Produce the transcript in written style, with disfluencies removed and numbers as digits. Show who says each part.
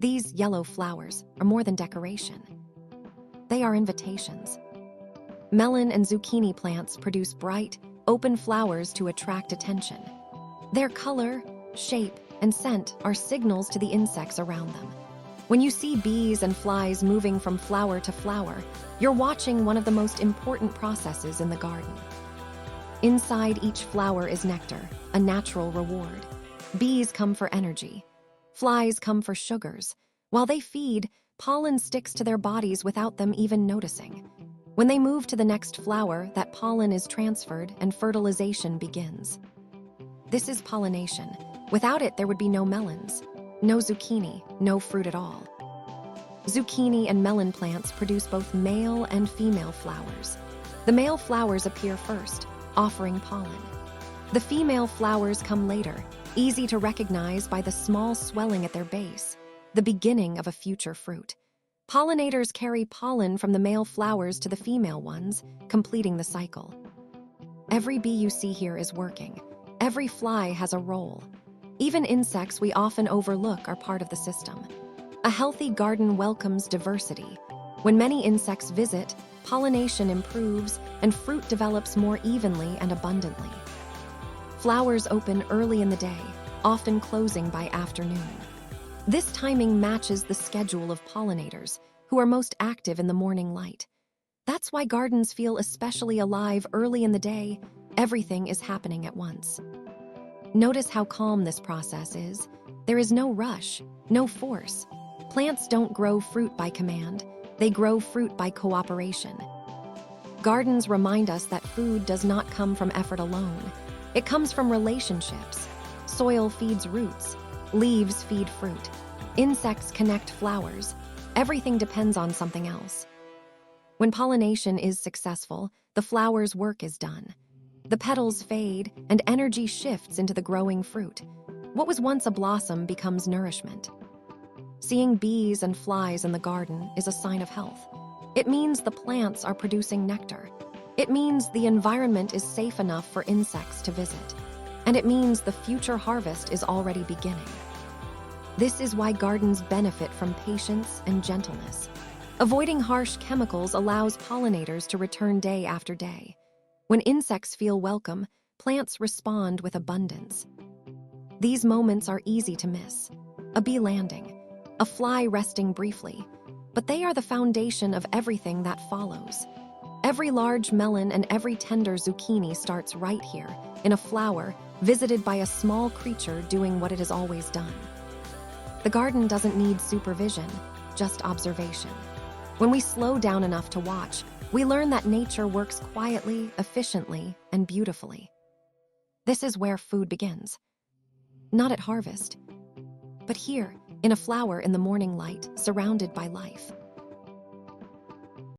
Speaker 1: These yellow flowers are more than decoration. They are invitations. Melon and zucchini plants produce bright, open flowers to attract attention. Their color, shape, and scent are signals to the insects around them. When you see bees and flies moving from flower to flower, you're watching one of the most important processes in the garden. Inside each flower is nectar, a natural reward. Bees come for energy. Flies come for sugars. While they feed, pollen sticks to their bodies without them even noticing. When they move to the next flower, that pollen is transferred and fertilization begins. This is pollination. Without it, there would be no melons, no zucchini, no fruit at all. Zucchini and melon plants produce both male and female flowers. The male flowers appear first, offering pollen. The female flowers come later, easy to recognize by the small swelling at their base, the beginning of a future fruit. Pollinators carry pollen from the male flowers to the female ones, completing the cycle. Every bee you see here is working. Every fly has a role. Even insects we often overlook are part of the system. A healthy garden welcomes diversity. When many insects visit, pollination improves and fruit develops more evenly and abundantly. Flowers open early in the day, often closing by afternoon. This timing matches the schedule of pollinators, who are most active in the morning light. That's why gardens feel especially alive early in the day. Everything is happening at once. Notice how calm this process is. There is no rush, no force. Plants don't grow fruit by command. They grow fruit by cooperation. Gardens remind us that food does not come from effort alone. It comes from relationships. Soil feeds roots. Leaves feed fruit. Insects connect flowers. Everything depends on something else. When pollination is successful, the flower's work is done. The petals fade, and energy shifts into the growing fruit. What was once a blossom becomes nourishment. Seeing bees and flies in the garden is a sign of health. It means the plants are producing nectar. It means the environment is safe enough for insects to visit. And it means the future harvest is already beginning. This is why gardens benefit from patience and gentleness. Avoiding harsh chemicals allows pollinators to return day after day. When insects feel welcome, plants respond with abundance. These moments are easy to miss. A bee landing, a fly resting briefly, but they are the foundation of everything that follows. Every large melon and every tender zucchini starts right here, in a flower, visited by a small creature doing what it has always done. The garden doesn't need supervision, just observation. When we slow down enough to watch, we learn that nature works quietly, efficiently, and beautifully. This is where food begins. Not at harvest, but here, in a flower in the morning light, surrounded by life.